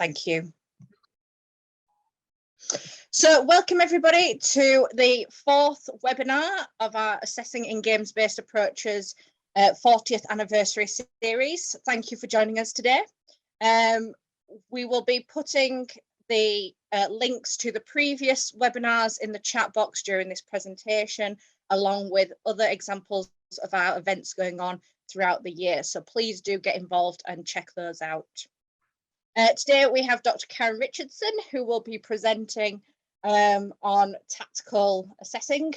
Thank you. So welcome everybody to the 4th webinar of our Assessing in Games-Based Approaches 40th anniversary series. Thank you for joining us today. We will be putting the links to the previous webinars in the chat box during this presentation, along with other examples of our events going on throughout the year. So please do get involved and check those out. Today we have Dr. Karen Richardson, who will be presenting on tactical assessing.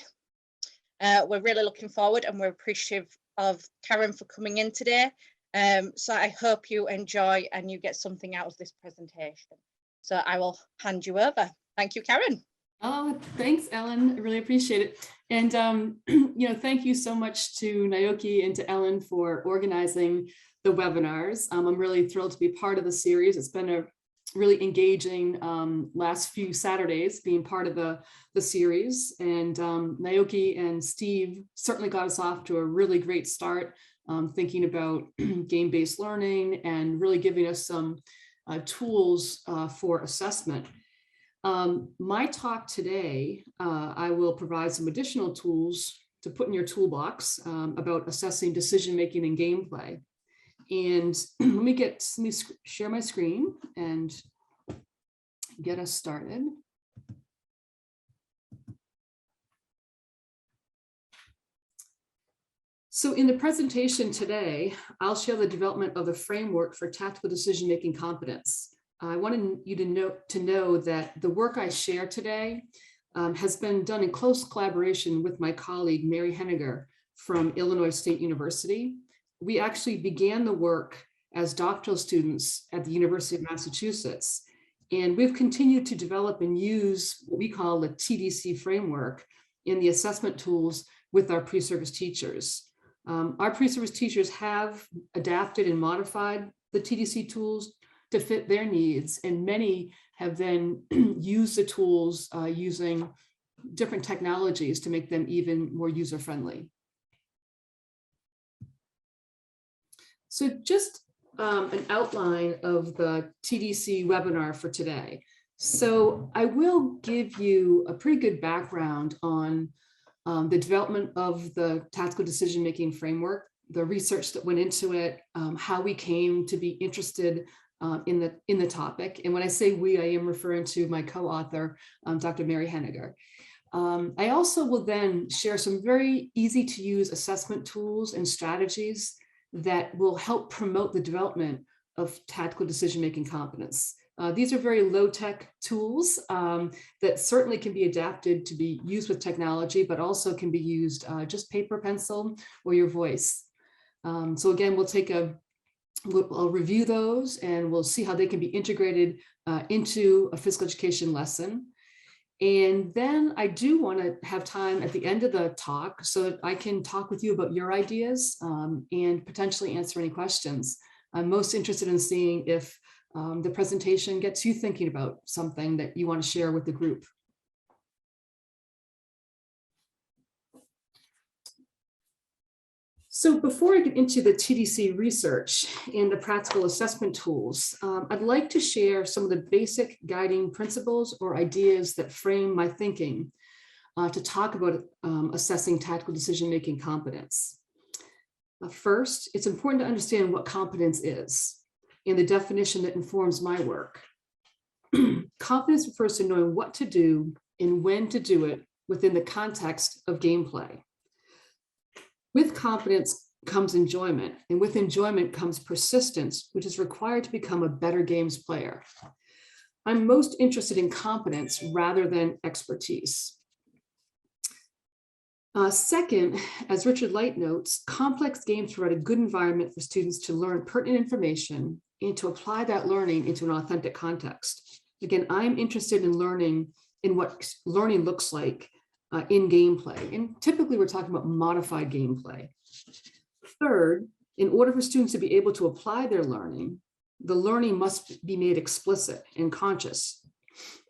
We're really looking forward and we're appreciative of Karen for coming in today. So I hope you enjoy and you get something out of this presentation. So I will hand you over. Thank you, Karen. Oh, thanks, Ellen. I really appreciate it. And, thank you so much to Naoki and to Ellen for organizing the webinars. I'm really thrilled to be part of the series. It's been a really engaging last few Saturdays being part of the series. And Naoki and Steve certainly got us off to a really great start, thinking about game-based learning and really giving us some tools for assessment. My talk today, I will provide some additional tools to put in your toolbox about assessing decision-making and gameplay. And let me share my screen and get us started. So in the presentation today, I'll share the development of the framework for tactical decision-making competence. I wanted you to know that the work I share today has been done in close collaboration with my colleague, Mary Henninger from Illinois State University. We actually began the work as doctoral students at the University of Massachusetts, and we've continued to develop and use what we call the TDC framework in the assessment tools with our pre-service teachers. Our pre-service teachers have adapted and modified the TDC tools to fit their needs, and many have then used the tools using different technologies to make them even more user-friendly. So just an outline of the TDC webinar for today. So I will give you a pretty good background on the development of the tactical decision-making framework, the research that went into it, how we came to be interested in the topic. And when I say we, I am referring to my co-author, Dr. Mary Henninger. I also will then share some very easy to use assessment tools and strategies that will help promote the development of tactical decision-making competence. These are very low-tech tools that certainly can be adapted to be used with technology, but also can be used just paper, pencil, or your voice. So again, I'll review those and we'll see how they can be integrated into a physical education lesson. And then I do want to have time at the end of the talk so that I can talk with you about your ideas and potentially answer any questions. I'm most interested in seeing if the presentation gets you thinking about something that you want to share with the group. So before I get into the TDC research and the practical assessment tools, I'd like to share some of the basic guiding principles or ideas that frame my thinking to talk about assessing tactical decision-making competence. First, it's important to understand what competence is and the definition that informs my work. Competence refers to knowing what to do and when to do it within the context of gameplay. With competence comes enjoyment, and with enjoyment comes persistence, which is required to become a better games player. I'm most interested in competence rather than expertise. Second, as Richard Light notes, complex games provide a good environment for students to learn pertinent information and to apply that learning into an authentic context. Again, I'm interested in learning in what learning looks like in gameplay. And typically we're talking about modified gameplay. Third, in order for students to be able to apply their learning, the learning must be made explicit and conscious,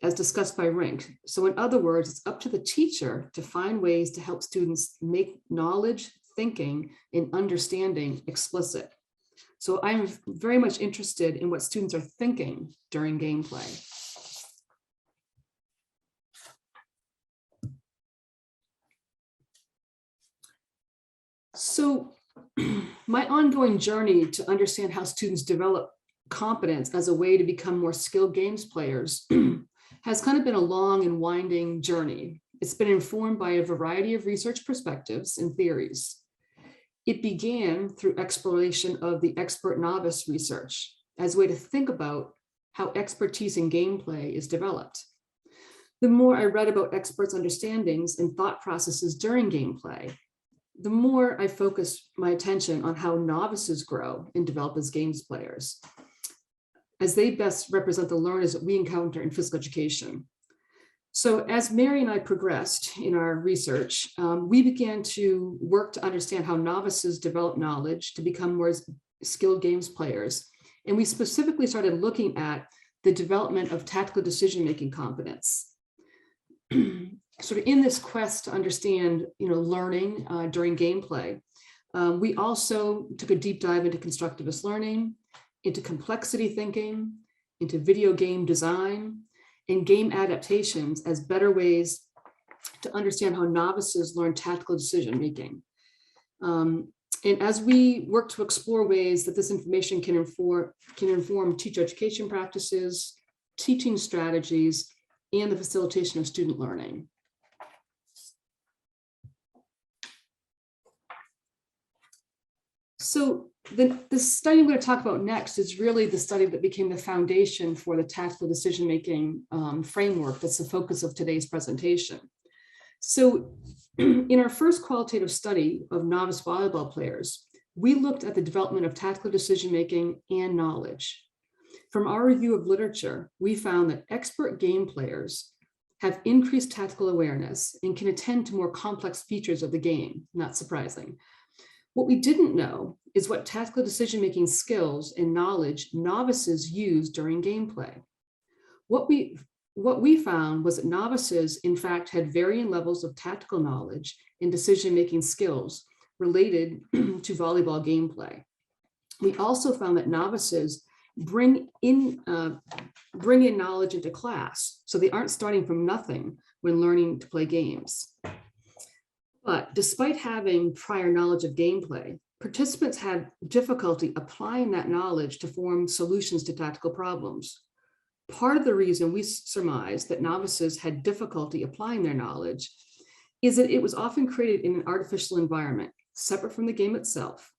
as discussed by Rink. So in other words, it's up to the teacher to find ways to help students make knowledge, thinking, and understanding explicit. So I'm very much interested in what students are thinking during gameplay. So my ongoing journey to understand how students develop competence as a way to become more skilled games players has kind of been a long and winding journey. It's been informed by a variety of research perspectives and theories. It began through exploration of the expert-novice research as a way to think about how expertise in gameplay is developed. The more I read about experts' understandings and thought processes during gameplay, the more I focused my attention on how novices grow and develop as games players, as they best represent the learners that we encounter in physical education. So as Mary and I progressed in our research, we began to work to understand how novices develop knowledge to become more skilled games players. And we specifically started looking at the development of tactical decision-making competence. Sort of in this quest to understand, learning during gameplay, we also took a deep dive into constructivist learning, into complexity thinking, into video game design, and game adaptations as better ways to understand how novices learn tactical decision making. And as we work to explore ways that this information can inform teacher education practices, teaching strategies, and the facilitation of student learning. So the study I'm going to talk about next is really the study that became the foundation for the tactical decision-making framework that's the focus of today's presentation. So in our first qualitative study of novice volleyball players, we looked at the development of tactical decision-making and knowledge. From our review of literature, we found that expert game players have increased tactical awareness and can attend to more complex features of the game, not surprising. What we didn't know is what tactical decision-making skills and knowledge novices use during gameplay. What we found was that novices, in fact, had varying levels of tactical knowledge and decision-making skills related to volleyball gameplay. We also found that novices bring in knowledge into class, so they aren't starting from nothing when learning to play games. But despite having prior knowledge of gameplay, participants had difficulty applying that knowledge to form solutions to tactical problems. Part of the reason we surmised that novices had difficulty applying their knowledge is that it was often created in an artificial environment, separate from the game itself.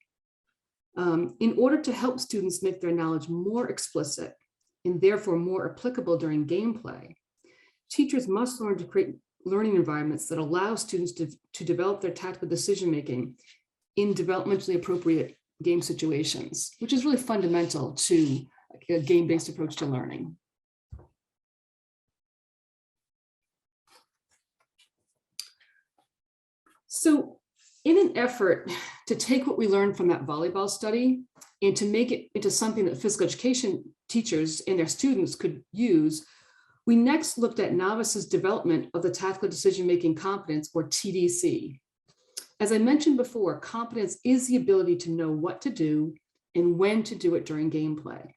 In order to help students make their knowledge more explicit and therefore more applicable during gameplay, teachers must learn to create learning environments that allow students to develop their tactical decision-making in developmentally appropriate game situations, which is really fundamental to a game-based approach to learning. So in an effort to take what we learned from that volleyball study and to make it into something that physical education teachers and their students could use, we next looked at novices' development of the tactical decision-making competence, or TDC. As I mentioned before, competence is the ability to know what to do and when to do it during gameplay.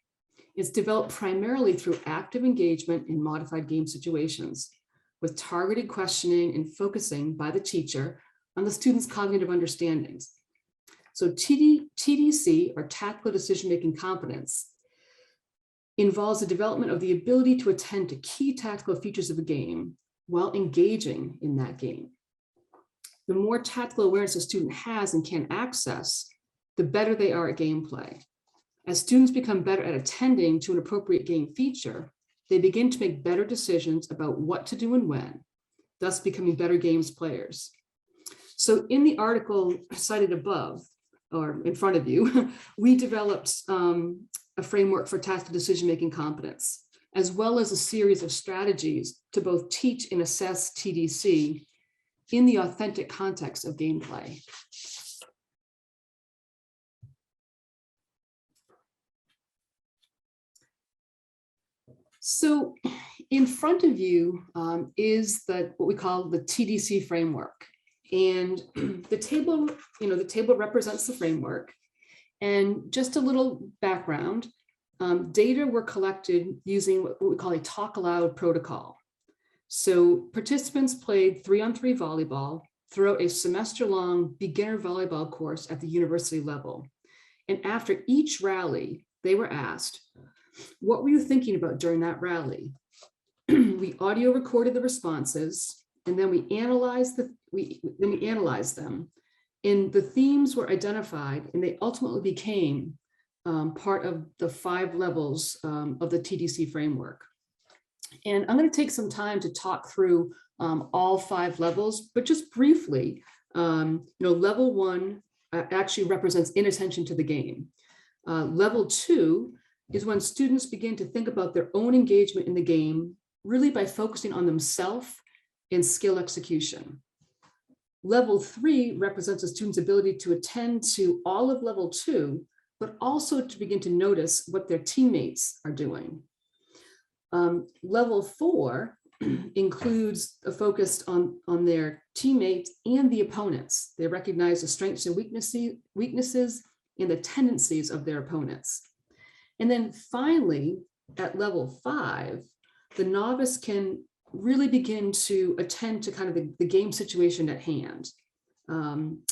It's developed primarily through active engagement in modified game situations, with targeted questioning and focusing by the teacher on the student's cognitive understandings. So TDC, or tactical decision-making competence, involves the development of the ability to attend to key tactical features of a game while engaging in that game. The more tactical awareness a student has and can access, the better they are at gameplay. As students become better at attending to an appropriate game feature, they begin to make better decisions about what to do and when, thus becoming better games players. So in the article cited above, or in front of you, we developed a framework for tactical decision-making competence, as well as a series of strategies to both teach and assess TDC in the authentic context of gameplay. So in front of you is what we call the TDC framework. And the table represents the framework. And just a little background, data were collected using what we call a talk aloud protocol. So participants played 3-on-3 volleyball throughout a semester-long beginner volleyball course at the university level. And after each rally, they were asked, what were you thinking about during that rally? We audio recorded the responses, and then we analyzed them, and the themes were identified, and they ultimately became part of the 5 levels of the TDC framework. And I'm going to take some time to talk through all 5 levels, but just briefly, level 1 actually represents inattention to the game. Level 2 is when students begin to think about their own engagement in the game, really by focusing on themselves and skill execution. Level 3 represents a student's ability to attend to all of level 2, but also to begin to notice what their teammates are doing. Level 4 includes a focus on their teammates and the opponents. They recognize the strengths and weaknesses and the tendencies of their opponents. And then finally, at level 5, the novice can really begin to attend to kind of the game situation at hand,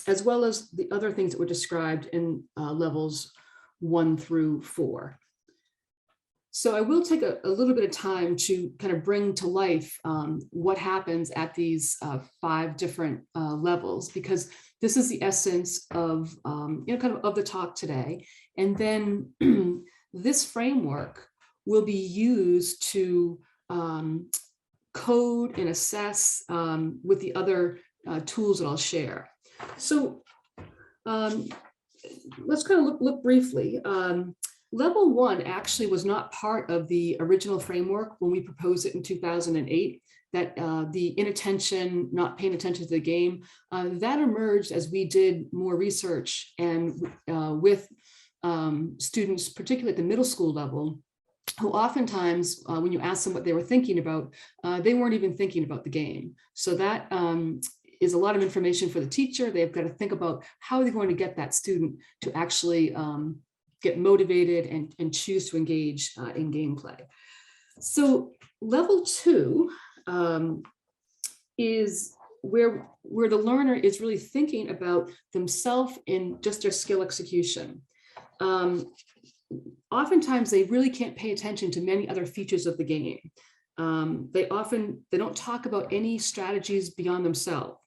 as well as the other things that were described in levels 1 through 4. So I will take a little bit of time to kind of bring to life what happens at these 5 different levels, because this is the essence of of the talk today. And then this framework will be used to code and assess with the other tools that I'll share. So let's kind of look briefly. Level 1 actually was not part of the original framework when we proposed it in 2008, that the inattention, not paying attention to the game, that emerged as we did more research and with students, particularly at the middle school level, who oftentimes, when you ask them what they were thinking about, they weren't even thinking about the game. So that is a lot of information for the teacher. They've got to think about how they're going to get that student to actually get motivated and choose to engage in gameplay. So level 2 is where the learner is really thinking about themselves and just their skill execution. Oftentimes they really can't pay attention to many other features of the game. They don't talk about any strategies beyond themselves.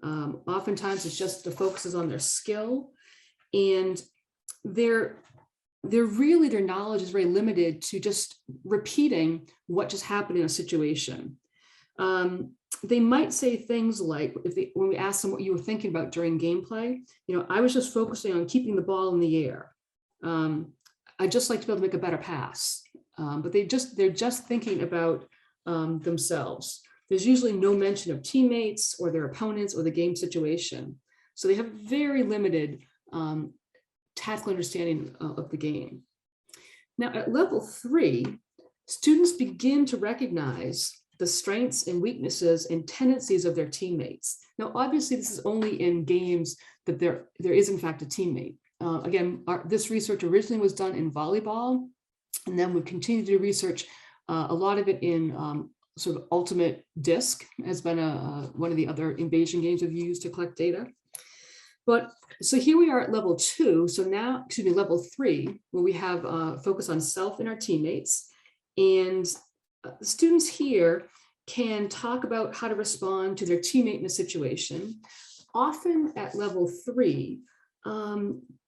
Oftentimes it's just the focus is on their skill, and their knowledge is very limited to just repeating what just happened in a situation. They might say things like, when we ask them what you were thinking about during gameplay, I was just focusing on keeping the ball in the air. I'd just like to be able to make a better pass. But they're just thinking about themselves. There's usually no mention of teammates or their opponents or the game situation. So they have very limited tactical understanding of the game. Now at level 3, students begin to recognize the strengths and weaknesses and tendencies of their teammates. Now, obviously this is only in games that there is in fact a teammate. Again, this research originally was done in volleyball, and then we've continued to do research, a lot of it in sort of ultimate disc has been one of the other invasion games we've used to collect data. But so here we are at level 2. So now, level 3, where we have focus on self and our teammates. And students here can talk about how to respond to their teammate in a situation. Often at level 3,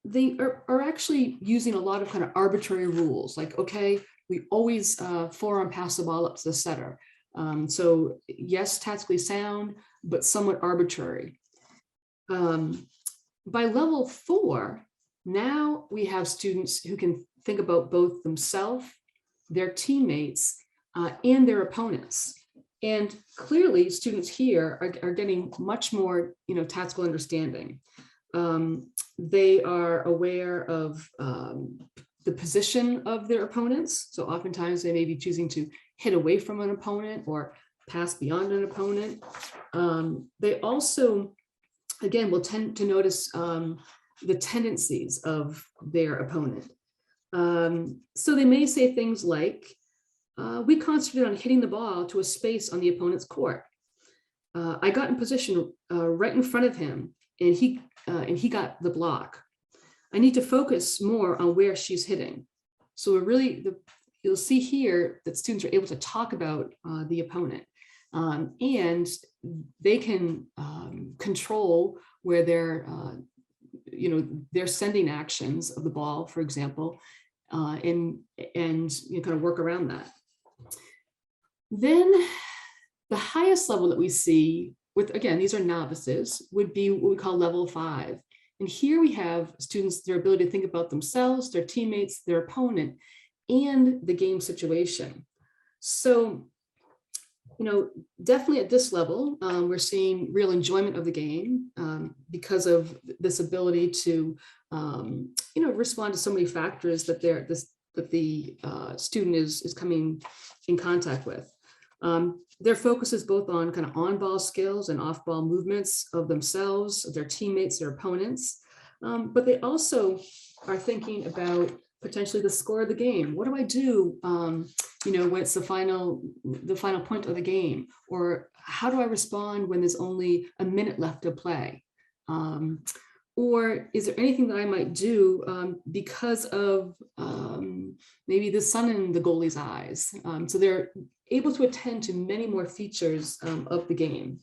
they are actually using a lot of kind of arbitrary rules, like, okay, we always forearm pass the ball up to the setter. So yes, tactically sound, but somewhat arbitrary. By level 4, now we have students who can think about both themselves, their teammates, and their opponents. And clearly students here are getting much more, tactical understanding. They are aware of the position of their opponents. So oftentimes they may be choosing to hit away from an opponent or pass beyond an opponent. They also, again, will tend to notice the tendencies of their opponent. So they may say things like, we concentrated on hitting the ball to a space on the opponent's court. I got in position right in front of him, and he got the block. I need to focus more on where she's hitting. So you'll see here that students are able to talk about the opponent, and they can control where they're sending actions of the ball, for example, and kind of work around that. Then the highest level that we see with, again, these are novices, would be what we call level 5. And here we have students, their ability to think about themselves, their teammates, their opponent, and the game situation. So, definitely at this level, we're seeing real enjoyment of the game because of this ability to, respond to so many factors that the student is coming in contact with. Their focus is both on kind of on-ball skills and off-ball movements of themselves, of their teammates, their opponents, but they also are thinking about potentially the score of the game. What do I do, when it's the final point of the game? Or how do I respond when there's only a minute left to play? Or is there anything that I might do because of maybe the sun in the goalie's eyes? So they're able to attend to many more features of the game.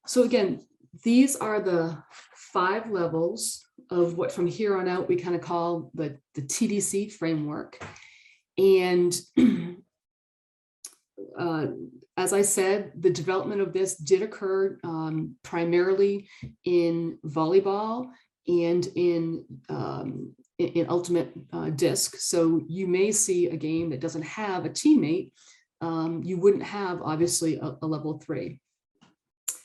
So again, these are the 5 levels of what from here on out we kind of call the TDC framework. And as I said, the development of this did occur primarily in volleyball and in ultimate disc. So you may see a game that doesn't have a teammate. You wouldn't have, obviously, a level 3.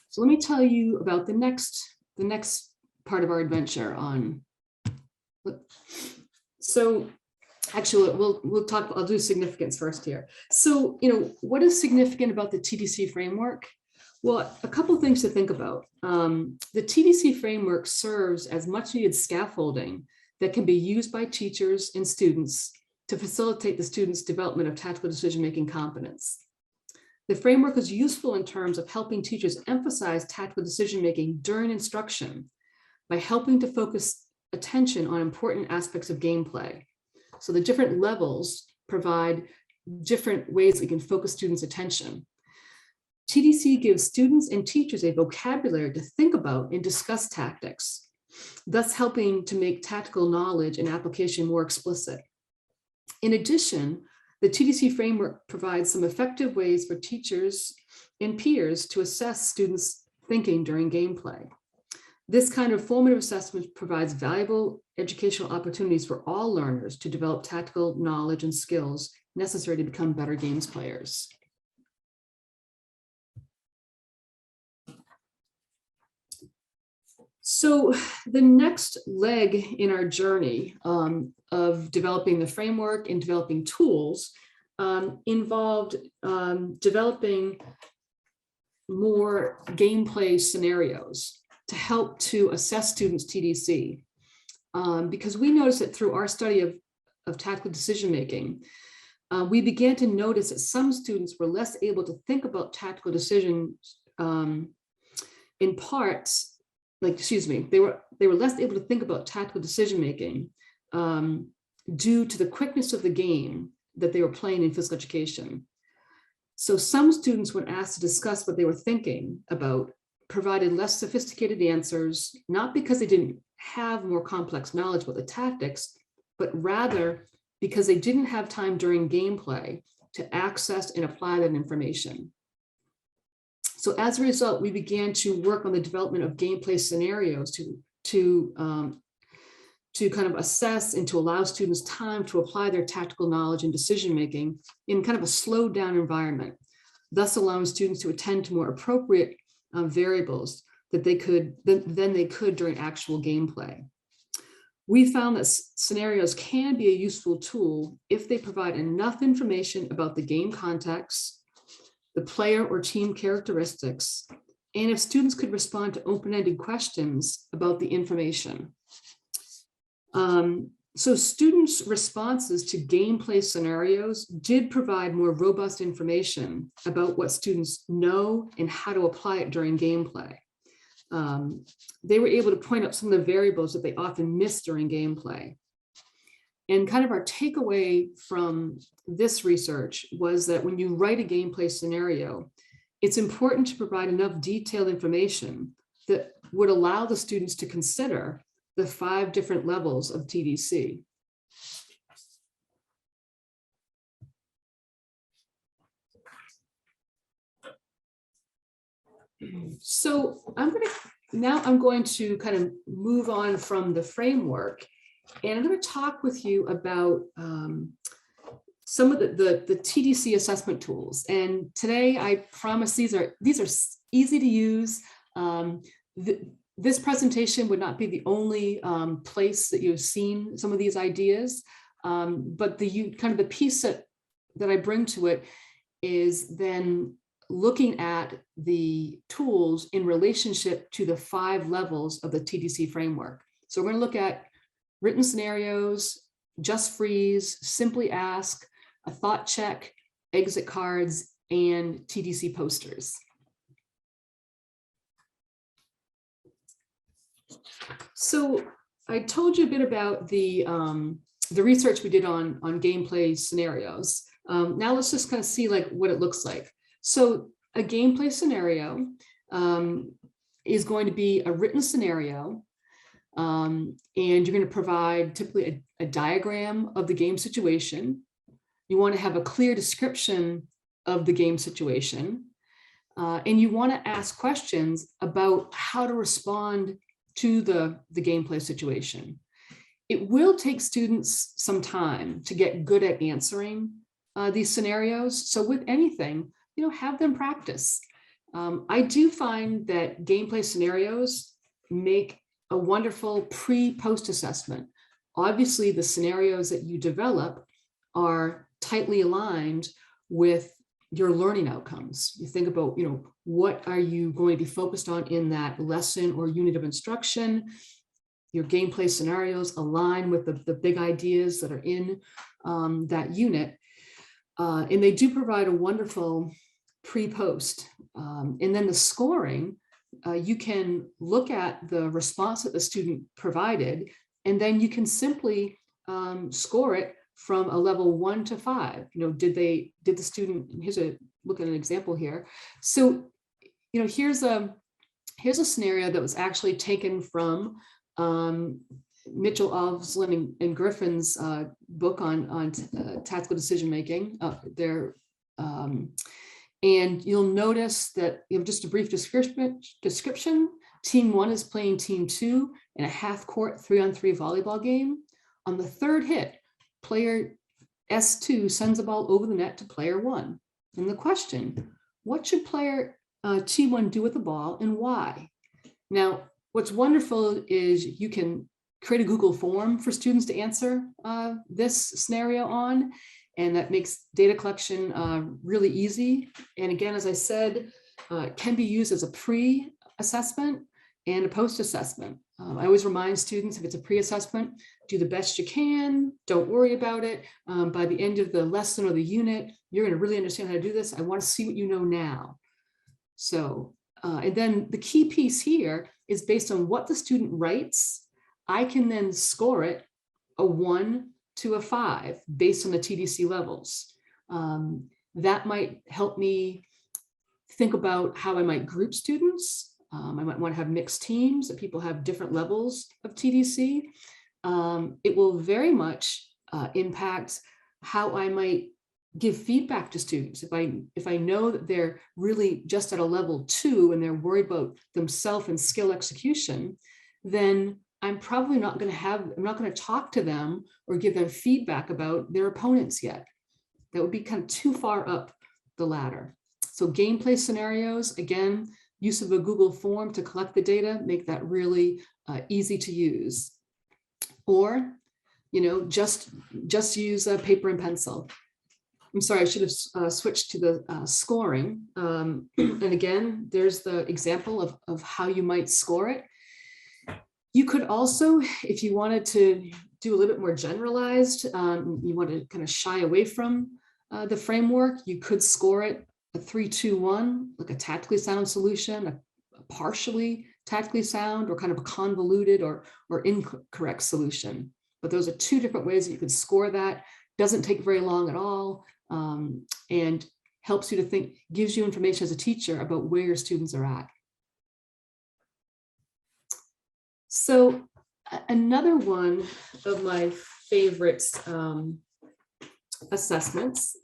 So let me tell you about the next part of our adventure on. So actually, we'll talk. I'll do significance first here. So, what is significant about the TDC framework? Well, a couple of things to think about. The TDC framework serves as much needed scaffolding that can be used by teachers and students to facilitate the students' development of tactical decision-making competence. The framework is useful in terms of helping teachers emphasize tactical decision-making during instruction by helping to focus attention on important aspects of gameplay. So the different levels provide different ways we can focus students' attention. TDC gives students and teachers a vocabulary to think about and discuss tactics, thus helping to make tactical knowledge and application more explicit. In addition, the TDC framework provides some effective ways for teachers and peers to assess students' thinking during gameplay. This kind of formative assessment provides valuable educational opportunities for all learners to develop tactical knowledge and skills necessary to become better games players. So the next leg in our journey of developing the framework and developing tools involved developing more gameplay scenarios to help to assess students' TDC. Because we noticed that through our study of tactical decision-making, we began to notice that some students were less able to think about tactical decisions in part, they were less able to think about tactical decision-making due to the quickness of the game that they were playing in physical education. So some students, when asked to discuss what they were thinking about, provided less sophisticated answers, not because they didn't have more complex knowledge about the tactics, but rather because they didn't have time during gameplay to access and apply that information. So as a result, we began to work on the development of gameplay scenarios to kind of assess and to allow students time to apply their tactical knowledge and decision-making in kind of a slowed down environment, thus allowing students to attend to more appropriate variables that they could than they could during actual gameplay. We found that scenarios can be a useful tool if they provide enough information about the game context, the player or team characteristics, and if students could respond to open-ended questions about the information. So students' responses to gameplay scenarios did provide more robust information about what students know and how to apply it during gameplay. They were able to point out some of the variables that they often miss during gameplay. And kind of our takeaway from this research was that when you write a gameplay scenario, it's important to provide enough detailed information that would allow the students to consider the 5 different levels of TDC. So I'm going to kind of move on from the framework, and I'm going to talk with you about some of the TDC assessment tools. And today, I promise these are easy to use. This presentation would not be the only place that you've seen some of these ideas, but the piece that I bring to it is then looking at the tools in relationship to the 5 levels of the TDC framework. So we're going to look at written scenarios, just freeze, simply ask, a thought check, exit cards, and TDC posters. So I told you a bit about the research we did on gameplay scenarios. Now let's just kind of see what it looks like. So a gameplay scenario is going to be a written scenario, and you're going to provide typically a diagram of the game situation. You want to have a clear description of the game situation, and you want to ask questions about how to respond to the gameplay situation. It will take students some time to get good at answering these scenarios. So with anything, have them practice. I do find that gameplay scenarios make a wonderful pre-post assessment. Obviously, the scenarios that you develop are tightly aligned with your learning outcomes. You think about, what are you going to be focused on in that lesson or unit of instruction? Your gameplay scenarios align with the big ideas that are in that unit. And they do provide a wonderful pre-post. And then the scoring, you can look at the response that the student provided, and then you can simply score it from a level 1 to 5. Did the student, here's a look at an example here. So, here's a scenario that was actually taken from Mitchell, Ovslin, and Griffin's book on tactical decision making. And you'll notice that just a brief description. Team 1 is playing Team 2 in a half-court 3-on-3 volleyball game. On the 3rd hit, player S2 sends a ball over the net to player 1. And the question: what should player T1 do with the ball, and why? Now, what's wonderful is you can create a Google form for students to answer this scenario on, and that makes data collection really easy. And again, as I said, it can be used as a pre-assessment and a post-assessment. I always remind students, if it's a pre-assessment, do the best you can, don't worry about it. By the end of the lesson or the unit, you're going to really understand how to do this. I want to see what you know now. So, and then the key piece here is based on what the student writes. I can then score it a 1 to a 5 based on the TDC levels. That might help me think about how I might group students. I might want to have mixed teams, that people have different levels of TDC. It will very much impact how I might give feedback to students. If I know that they're really just at a level 2 and they're worried about themselves and skill execution, then I'm probably not going to talk to them or give them feedback about their opponents yet. That would be kind of too far up the ladder. So gameplay scenarios, again, use of a Google form to collect the data, make that really easy to use. Or, just use a paper and pencil. I'm sorry, I should have switched to the scoring. And again, there's the example of how you might score it. You could also, if you wanted to do a little bit more generalized, you want to kind of shy away from the framework, you could score it a 3-2-1, like a tactically sound solution, a partially tactically sound, or kind of a convoluted or incorrect solution. But those are two different ways that you could score that. Doesn't take very long at all, and helps you to think, gives you information as a teacher about where your students are at. So another one of my favorite assessments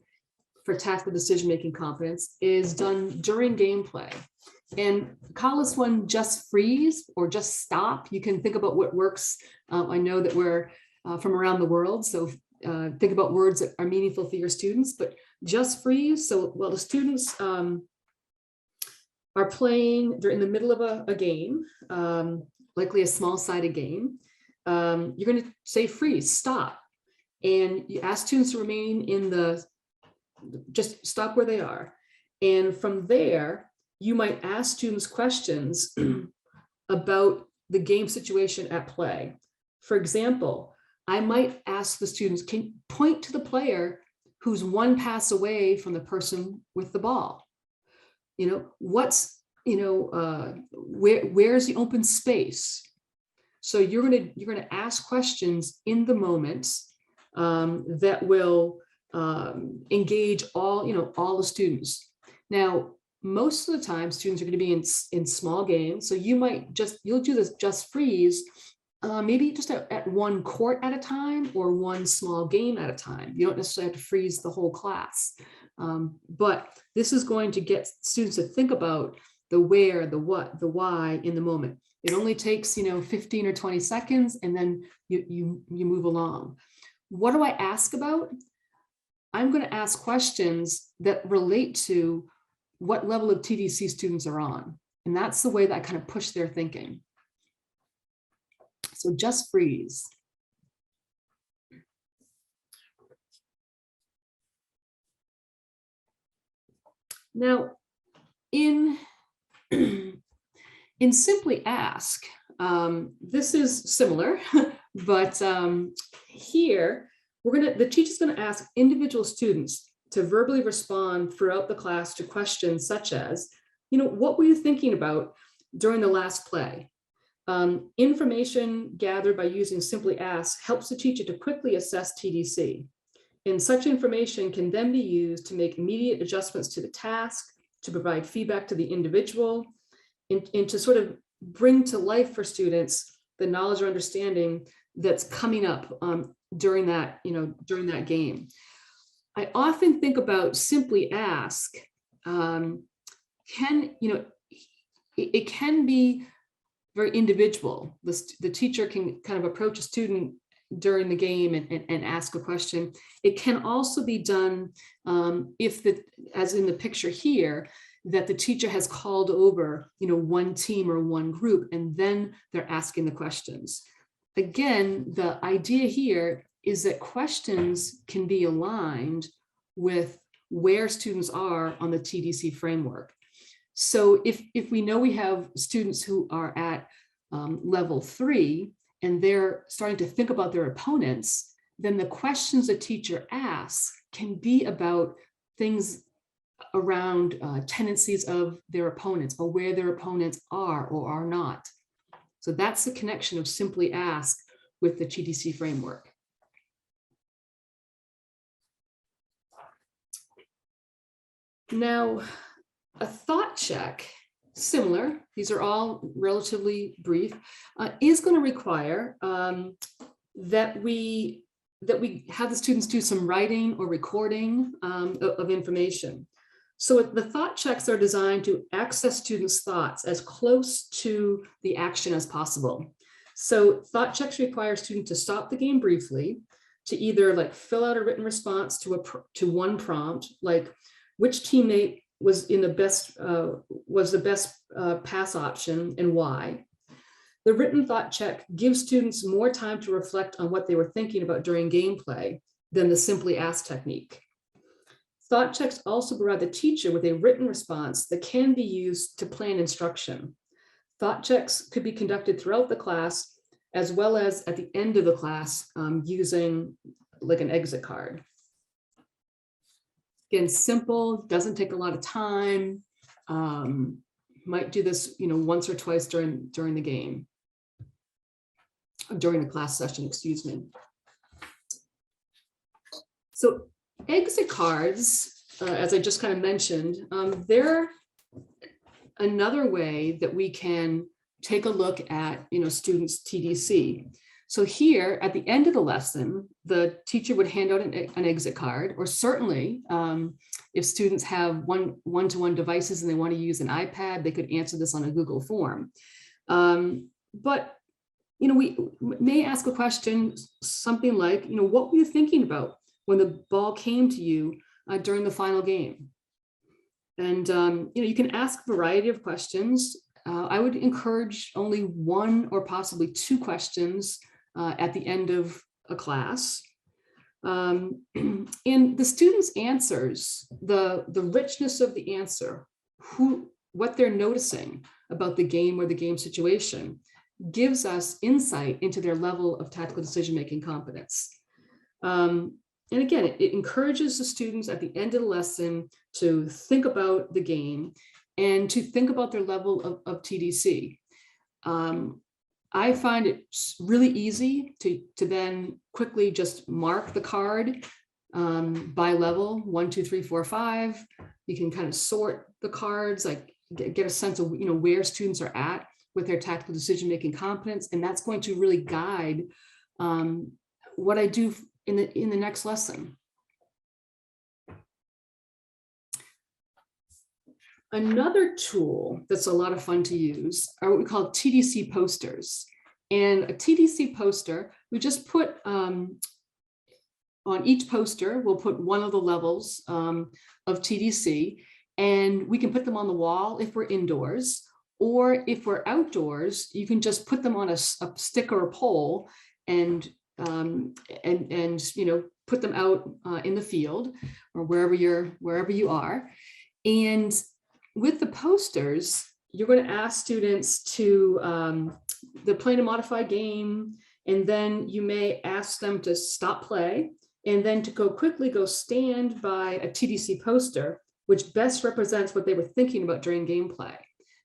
for tactical decision-making competence is done during gameplay. And call this one just freeze or just stop. You can think about what works. I know that we're from around the world, so think about words that are meaningful for your students, but just freeze. So while the students are playing, they're in the middle of a game, likely a small-sided game, you're going to say freeze, stop. And you ask students to remain in just stop where they are. And from there, you might ask students questions about the game situation at play. For example, I might ask the students, can you point to the player who's one pass away from the person with the ball? You know, what's, you know, where's the open space? So you're gonna ask questions in the moment that will engage all the students. Now, most of the time, students are going to be in small games, so you'll do this just freeze, maybe just at one court at a time or one small game at a time. You don't necessarily have to freeze the whole class, but this is going to get students to think about the where, the what, the why in the moment. It only takes 15 or 20 seconds, and then you move along. What do I ask about? I'm going to ask questions that relate to what level of TDC students are on. And that's the way that I kind of push their thinking. So just freeze. Now, in simply ask, this is similar, but here the teacher's going to ask individual students to verbally respond throughout the class to questions such as, what were you thinking about during the last play? Information gathered by using simply ask helps the teacher to quickly assess TDC. And such information can then be used to make immediate adjustments to the task, to provide feedback to the individual, and to sort of bring to life for students the knowledge or understanding that's coming up during that game. I often think about simply ask. It can be very individual. The teacher can kind of approach a student during the game and ask a question. It can also be done as in the picture here, that the teacher has called over, one team or one group, and then they're asking the questions. Again, the idea here is that questions can be aligned with where students are on the TDC framework. So if we know we have students who are at level 3 and they're starting to think about their opponents, then the questions the teacher asks can be about things around tendencies of their opponents or where their opponents are or are not. So that's the connection of simply ask with the TDC framework. Now, a thought check, similar, these are all relatively brief, is going to require that we have the students do some writing or recording of information. So the thought checks are designed to access students' thoughts as close to the action as possible. So thought checks require students to stop the game briefly, to either fill out a written response to one prompt, like which teammate was the best pass option and why. The written thought check gives students more time to reflect on what they were thinking about during gameplay than the simply ask technique. Thought checks also provide the teacher with a written response that can be used to plan instruction. Thought checks could be conducted throughout the class, as well as at the end of the class using like an exit card. Again, simple, doesn't take a lot of time. Might do this, once or twice during the game, during the class session, excuse me. So exit cards, as I just kind of mentioned, they're another way that we can take a look at, students' TDC. So here at the end of the lesson, the teacher would hand out an exit card, or certainly if students have one-to-one devices and they want to use an iPad, they could answer this on a Google form. But, we may ask a question, something like, what were you thinking about when the ball came to you during the final game? And, you can ask a variety of questions. I would encourage only one or possibly two questions at the end of a class. And the students' answers, the richness of the answer, what they're noticing about the game or the game situation, gives us insight into their level of tactical decision-making competence. And again, it encourages the students at the end of the lesson to think about the game and to think about their level of TDC. I find it really easy to then quickly just mark the card by level, 1, 2, 3, 4, 5. You can kind of sort the cards, like get a sense of where students are at with their tactical decision-making competence, and that's going to really guide what I do in the next lesson. Another tool that's a lot of fun to use are what we call TDC posters. And a TDC poster, we just put on each poster, we'll put one of the levels of TDC, and we can put them on the wall if we're indoors, or if we're outdoors, you can just put them on a stick or a pole and put them out in the field or wherever you are. And with the posters, you're going to ask students to play a modified game, and then you may ask them to stop play and then to quickly go stand by a TDC poster, which best represents what they were thinking about during gameplay.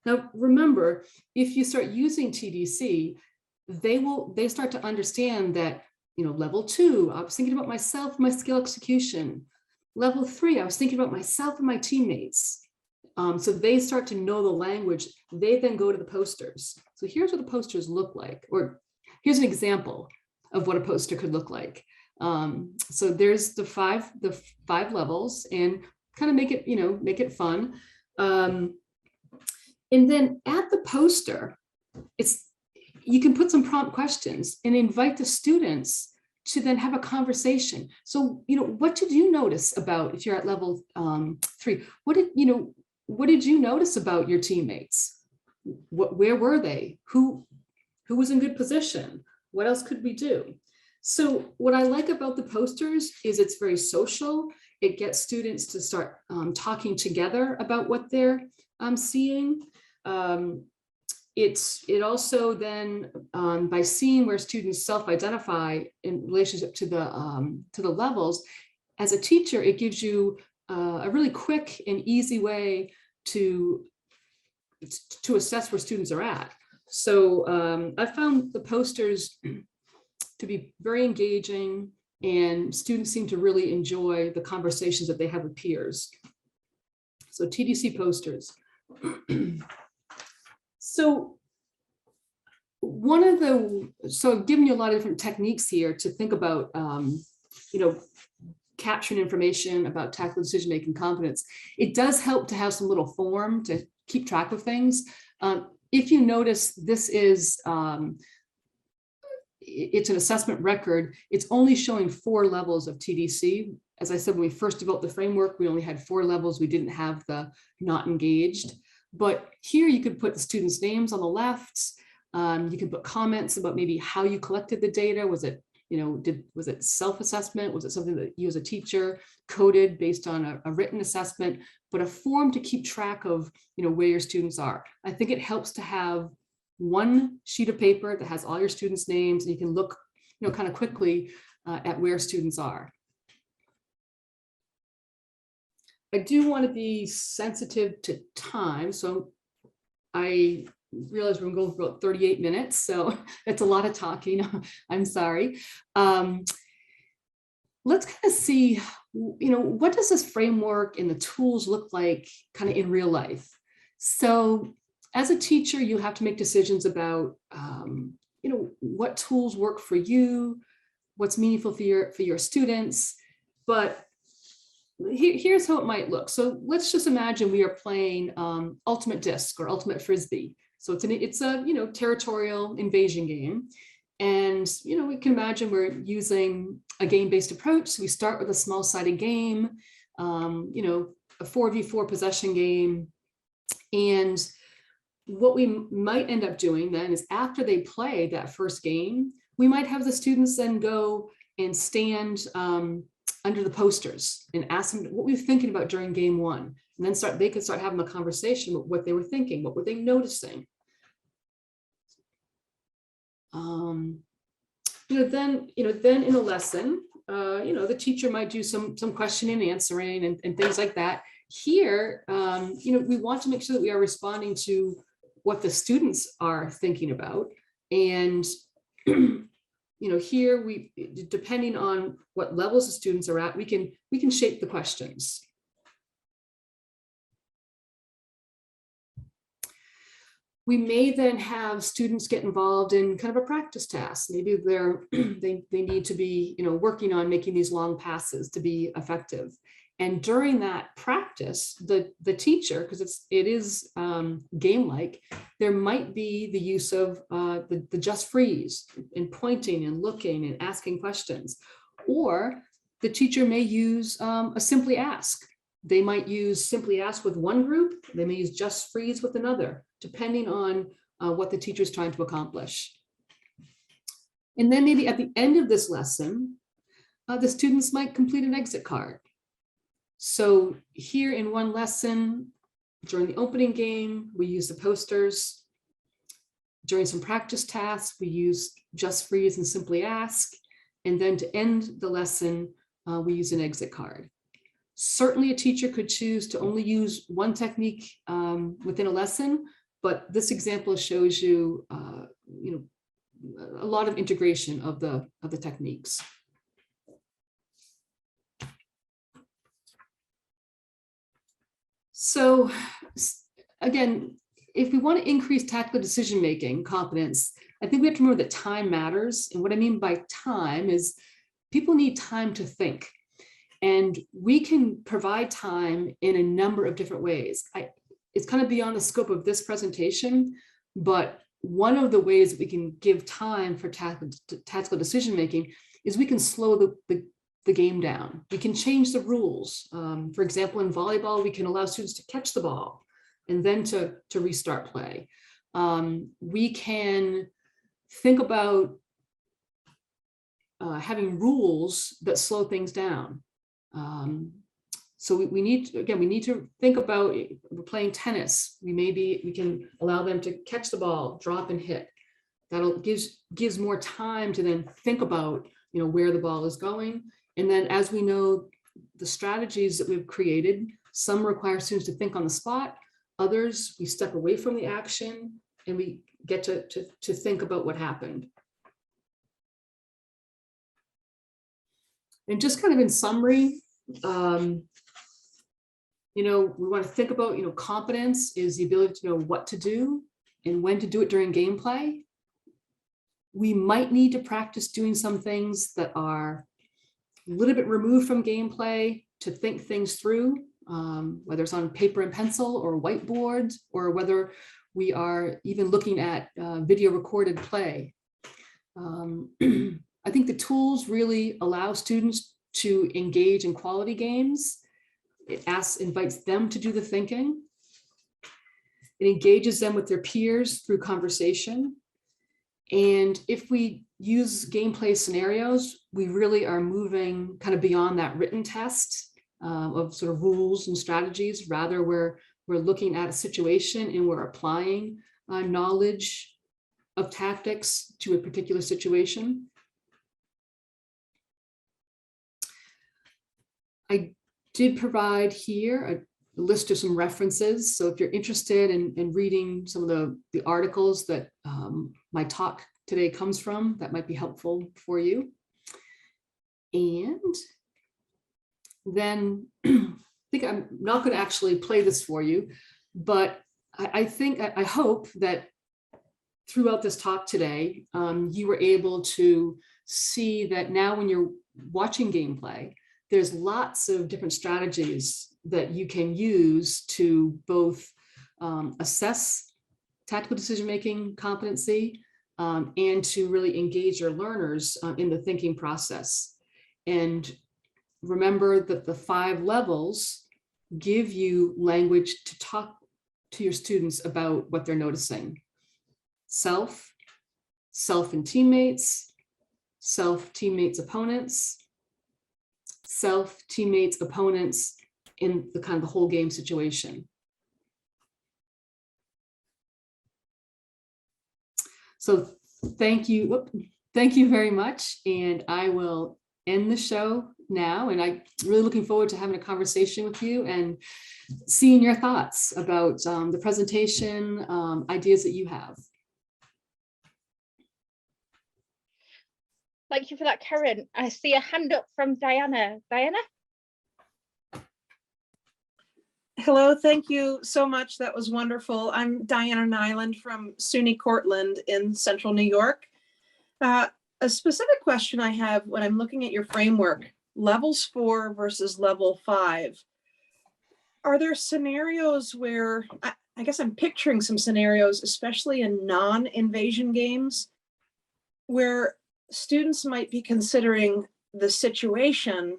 Now, remember, if you start using TDC, they start to understand that, level 2, I was thinking about myself, my skill execution. Level 3, I was thinking about myself and my teammates. So they start to know the language. They then go to the posters. So here's what the posters look like, or here's an example of what a poster could look like. So there's the five levels, and kind of make it fun. And then at the poster, you can put some prompt questions and invite the students to then have a conversation. So, what did you notice about, if you're at level 3, what did you notice about your teammates? Where were they? Who was in good position? What else could we do? So what I like about the posters is it's very social. It gets students to start talking together about what they're seeing. It also then, by seeing where students self-identify in relationship to the levels, as a teacher, it gives you a really quick and easy way to assess where students are at. So I found the posters to be very engaging, and students seem to really enjoy the conversations that they have with peers. So TDC posters. So I've given you a lot of different techniques here to think about, capturing information about tactical decision-making competence. It does help to have some little form to keep track of things. If you notice, this is, it's an assessment record. It's only showing 4 levels of TDC. As I said, when we first developed the framework, we only had 4 levels. We didn't have the not engaged. But here you could put the students' names on the left. You can put comments about maybe how you collected the data. Was it was it self-assessment? Was it something that you as a teacher coded based on a written assessment, but a form to keep track of, where your students are? I think it helps to have one sheet of paper that has all your students' names, and you can look, kind of quickly at where students are. I do want to be sensitive to time, so I realize we're going for about 38 minutes, so that's a lot of talking. I'm sorry. Let's kind of see, what does this framework and the tools look like kind of in real life? So as a teacher, you have to make decisions about, what tools work for you, what's meaningful for your students, but here's how it might look. So let's just imagine we are playing ultimate disc or ultimate frisbee. So it's a territorial invasion game, and we can imagine we're using a game-based approach. So we start with a small-sided game, a 4v4 possession game, and what we might end up doing then is after they play that first game, we might have the students then go and stand under the posters and ask them what we were thinking about during game one. And then they could start having a conversation about what they were thinking, what were they noticing. Then in a lesson, the teacher might do some questioning and answering and things like that. Here, we want to make sure that we are responding to what the students are thinking about. And here depending on what levels the students are at, we can shape the questions. We may then have students get involved in kind of a practice task. Maybe they need to be working on making these long passes to be effective. And during that practice, the teacher, because it is game-like, there might be the use of the just freeze and pointing and looking and asking questions. Or the teacher may use a simply ask. They might use simply ask with one group. They may use just freeze with another, depending on what the teacher is trying to accomplish. And then maybe at the end of this lesson, the students might complete an exit card. So here in one lesson, during the opening game, we use the posters. During some practice tasks, we use just freeze and simply ask. And then to end the lesson, we use an exit card. Certainly a teacher could choose to only use one technique within a lesson, but this example shows you, a lot of integration of the techniques. So again, if we want to increase tactical decision-making competence, I think we have to remember that time matters. And what I mean by time is people need time to think. And we can provide time in a number of different ways. It's kind of beyond the scope of this presentation, but one of the ways that we can give time for tactical decision-making is we can slow the game down. We can change the rules. For example, in volleyball, we can allow students to catch the ball and then to restart play. We can think about having rules that slow things down. So we need to think about, we're playing tennis. We can allow them to catch the ball, drop and hit. That'll gives more time to then think about, where the ball is going. And then as we know, the strategies that we've created, some require students to think on the spot, others we step away from the action and we get to think about what happened. And just kind of in summary, we want to think about, competence is the ability to know what to do and when to do it during gameplay. We might need to practice doing some things that are a little bit removed from gameplay to think things through, whether it's on paper and pencil or whiteboard, or whether we are even looking at video recorded play. I think the tools really allow students to engage in quality games. It invites them to do the thinking. It engages them with their peers through conversation. And if we use gameplay scenarios, we really are moving kind of beyond that written test of sort of rules and strategies. Rather, we're looking at a situation and we're applying knowledge of tactics to a particular situation. I did provide here a list of some references. So if you're interested in reading some of the articles that my talk today comes from, that might be helpful for you. And then I think I'm not going to actually play this for you, but I hope that throughout this talk today, you were able to see that now when you're watching gameplay, there's lots of different strategies that you can use to both assess tactical decision-making competency and to really engage your learners in the thinking process. And remember that the 5 levels give you language to talk to your students about what they're noticing. Self, self and teammates, self, teammates, opponents, self, teammates, opponents in the kind of the whole game situation. So thank you very much. And I will end the show now. And I'm really looking forward to having a conversation with you and seeing your thoughts about the presentation, ideas that you have. Thank you for that, Karen. I see a hand up from Diana. Diana? Hello, thank you so much. That was wonderful. I'm Diana Nyland from SUNY Cortland in Central New York. A specific question I have when I'm looking at your framework, levels 4 versus level 5. Are there scenarios where, I guess I'm picturing some scenarios, especially in non-invasion games, where students might be considering the situation,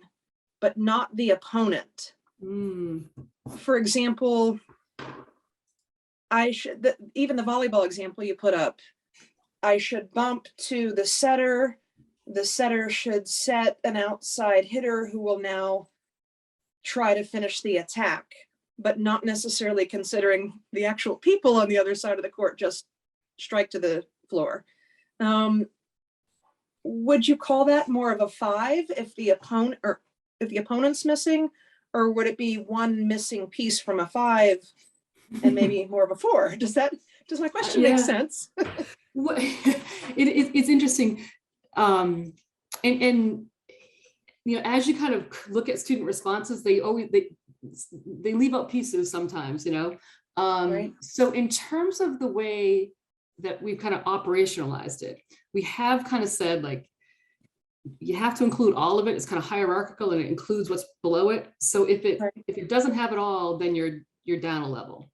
but not the opponent. For example, even the volleyball example you put up, I should bump to the setter should set an outside hitter who will now try to finish the attack, but not necessarily considering the actual people on the other side of the court just strike to the floor. Would you call that more of a 5 if the opponent's missing, or would it be one missing piece from a 5 and maybe more of a 4? Does my question make sense? It's interesting, and you know, as you kind of look at student responses, they leave out pieces sometimes, you know. Right. So in terms of the way that we've kind of operationalized it, we have kind of said, like, you have to include all of it. It's kind of hierarchical and it includes what's below it. So if it doesn't have it all, then you're down a level.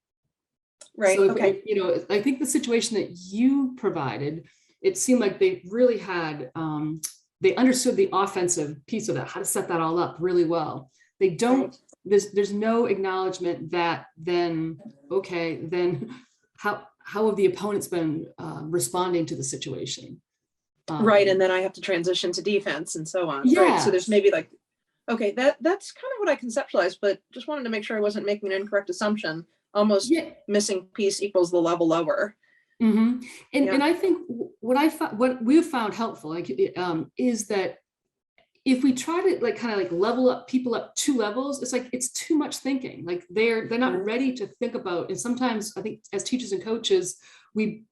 Right. So if, you know, I think the situation that you provided, it seemed like they really had, they understood the offensive piece of that, how to set that all up really well. They don't, there's no acknowledgement that then, okay, then how have the opponents been responding to the situation? Right, and then I have to transition to defense and so on. Yeah. Right, so there's maybe like, okay, that's kind of what I conceptualized, but just wanted to make sure I wasn't making an incorrect assumption. Almost missing piece equals the level lower. Mm-hmm. And I think what we've found helpful, like, is that if we try to like kind of like level up people up 2 levels, it's like it's too much thinking. Like they're not ready to think about. And sometimes I think as teachers and coaches, we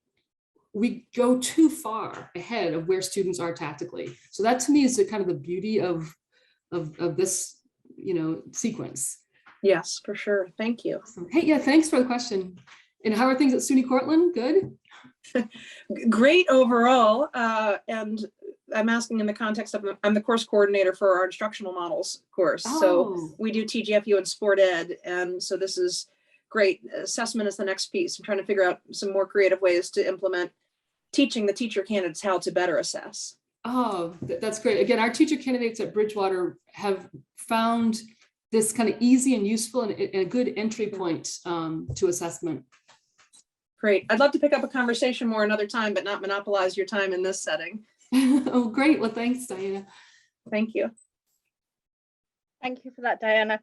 go too far ahead of where students are tactically. So that to me is the kind of the beauty of this, you know, sequence. Yes, for sure. Thank you. Awesome. Hey, yeah, thanks for the question. And how are things at SUNY Cortland? Good? Great overall. And I'm asking in the context of, I'm the course coordinator for our instructional models course. Oh. So we do TGfU and sport ed. And so this is great. Assessment is the next piece. I'm trying to figure out some more creative ways to implement teaching the teacher candidates how to better assess. Oh, that's great. Again, our teacher candidates at Bridgewater have found this kind of easy and useful and a good entry point to assessment. Great. I'd love to pick up a conversation more another time, but not monopolize your time in this setting. Oh, great. Well, thanks, Diana. Thank you. Thank you for that, Diana.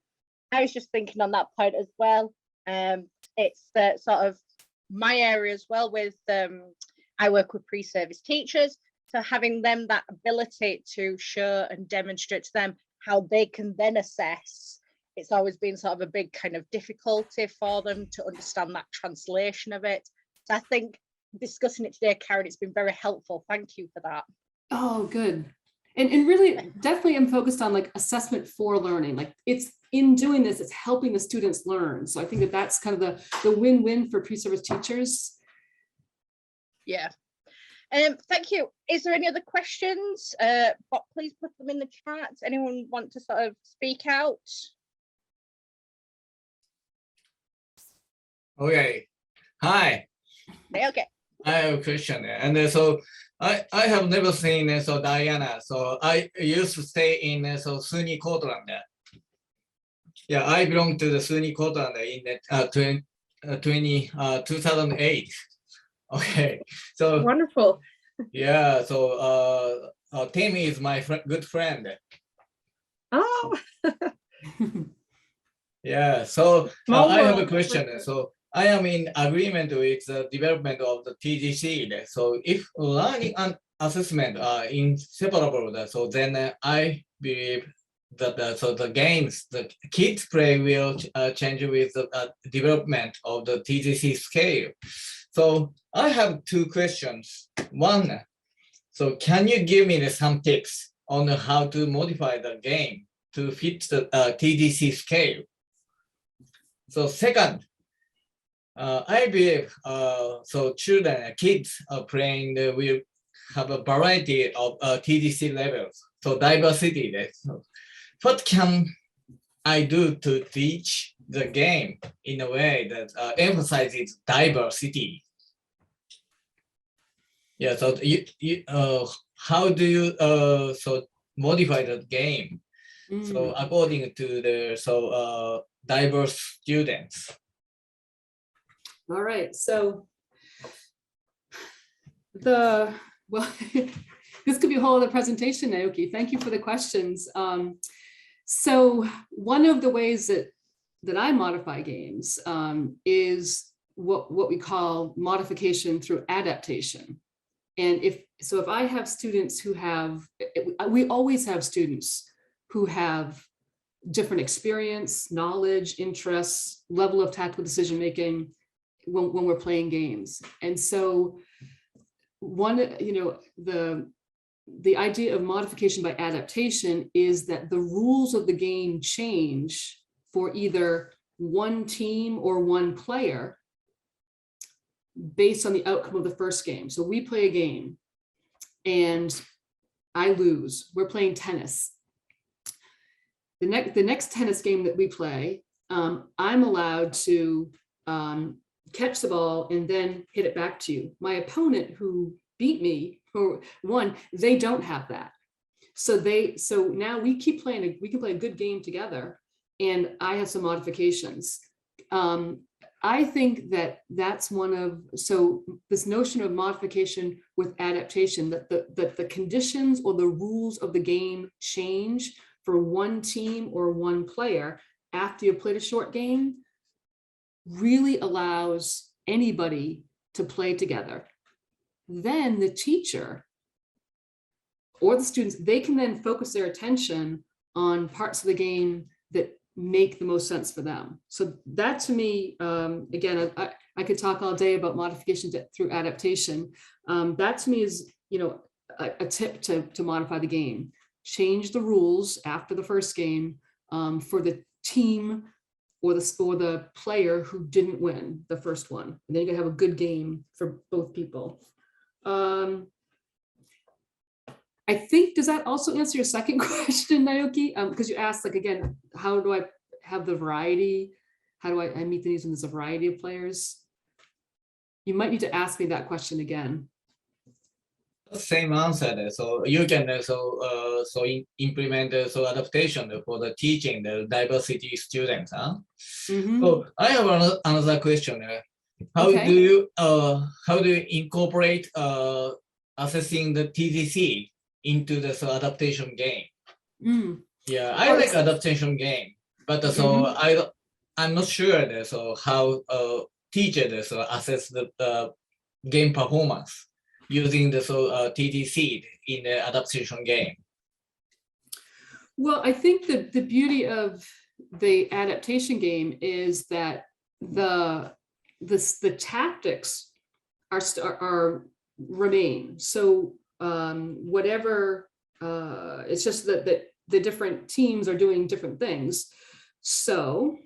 I was just thinking on that point as well. It's sort of my area as well with, I work with pre-service teachers. So having them that ability to show and demonstrate to them how they can then assess, it's always been sort of a big kind of difficulty for them to understand that translation of it. So I think discussing it today, Karen, it's been very helpful. Thank you for that. Oh, good. And really, definitely I'm focused on like assessment for learning. Like it's in doing this, it's helping the students learn. So I think that that's kind of the win-win for pre-service teachers. Yeah. Thank you. Is there any other questions? But please put them in the chat. Anyone want to sort of speak out? Okay. Hi. Okay. I have a question, and so I have never seen so Diana. So I used to stay in SUNY Cortland. Yeah, I belong to the SUNY Cortland in 2008. Okay, so Wonderful. yeah, so Tim is my good friend. Oh, Yeah, so Small I have a world. question. So I am in agreement with the development of the TGC. So if learning and assessment are inseparable, so then I believe that so the games the kids play will change with the development of the TGC scale. So I have two questions. One, so can you give me some tips on how to modify the game to fit the TGC scale? So second, I believe so children, kids are playing will have a variety of TDC levels, so diversity. So what can I do to teach the game in a way that emphasizes diversity? Yeah, so how do you so modify the game so according to the diverse students? All right, so well, this could be a whole other presentation, Naoki. Thank you for the questions. So one of the ways that I modify games is what we call modification through adaptation. And if I have students who have, we always have students who have different experience, knowledge, interests, level of tactical decision-making when we're playing games. And so the idea of modification by adaptation is that the rules of the game change for either one team or one player based on the outcome of the first game. So we play a game and I lose. We're playing tennis. The next tennis game that we play, I'm allowed to catch the ball and then hit it back to you. My opponent who beat me or won, they don't have that. So now we can play a good game together, and I have some modifications. I think that's this notion of modification with adaptation, that the conditions or the rules of the game change for one team or one player after you've played a short game, really allows anybody to play together. Then the teacher or the students, they can then focus their attention on parts of the game that make the most sense for them. So that to me, again, I could talk all day about modification through adaptation. That to me is, a tip to modify the game. Change the rules after the first game for the team or the player who didn't win the first one. And then you can have a good game for both people. I think, does that also answer your second question, Naoki? Because you asked, like, again, how do I have the variety? How do I meet the needs when there's a variety of players? You might need to ask me that question again. Same answer. So you can implement adaptation for the teaching the diversity students. Huh? Mm-hmm. So I have another question. How Okay. do you incorporate assessing the TGC into the adaptation game. Yeah, I Oh, like adaptation game, but so I'm not sure that so how teachers so assess the game performance using the TGC in the adaptation game. Well, I think that the beauty of the adaptation game is that the tactics are remain. So whatever, it's just that the different teams are doing different things. So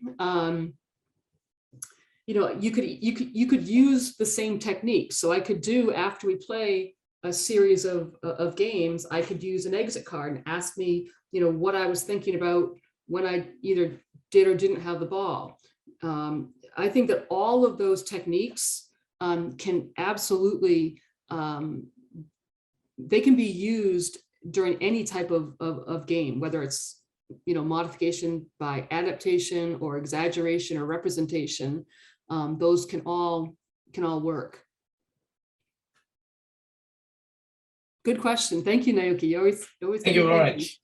you know, you could use the same technique. So I could do, after we play a series of games, I could use an exit card and ask me, you know, what I was thinking about when I either did or didn't have the ball. I think that all of those techniques can absolutely, they can be used during any type of game, whether it's, you know, modification by adaptation or exaggeration or representation. Those can all work. Good question. Thank you, Naoki. You always Thank you very much.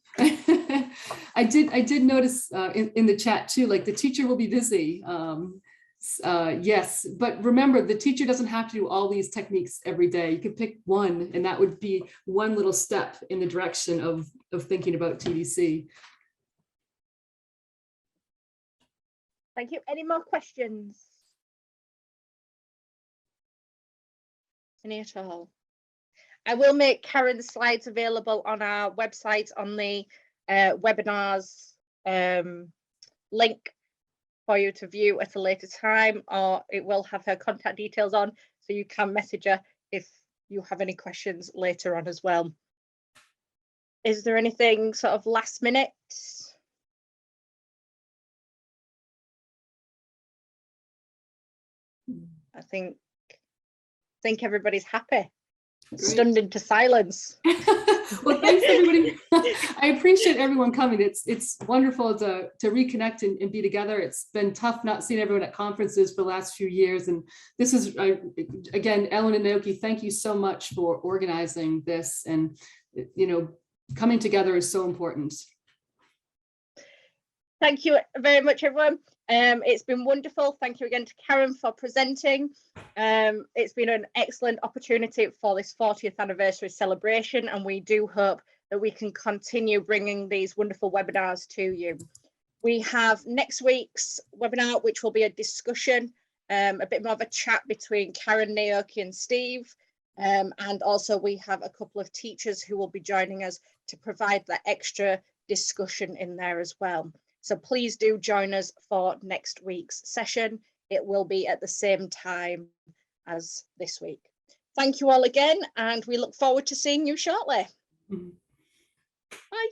I did notice in the chat too, like the teacher will be busy. Yes, but remember, the teacher doesn't have to do all these techniques every day. You can pick one, and that would be one little step in the direction of thinking about TDC. Thank you. Any more questions? Any at all? I will make Karen's slides available on our website on the webinars link for you to view at a later time, or it will have her contact details on, so you can message her if you have any questions later on as well. Is there anything sort of last minute? I think everybody's happy. Great. Stunned into silence. Well, thanks everybody. I appreciate everyone coming. It's wonderful to reconnect and be together. It's been tough not seeing everyone at conferences for the last few years. And this is, again, Ellen and Naoki, thank you so much for organizing this. And, you know, coming together is so important. Thank you very much, everyone. It's been wonderful. Thank you again to Karen for presenting. It's been an excellent opportunity for this 40th anniversary celebration, and we do hope that we can continue bringing these wonderful webinars to you. We have next week's webinar, which will be a discussion, a bit more of a chat between Karen, Naoki and Steve. And also we have a couple of teachers who will be joining us to provide that extra discussion in there as well. So please do join us for next week's session. It will be at the same time as this week. Thank you all again, and we look forward to seeing you shortly. Bye.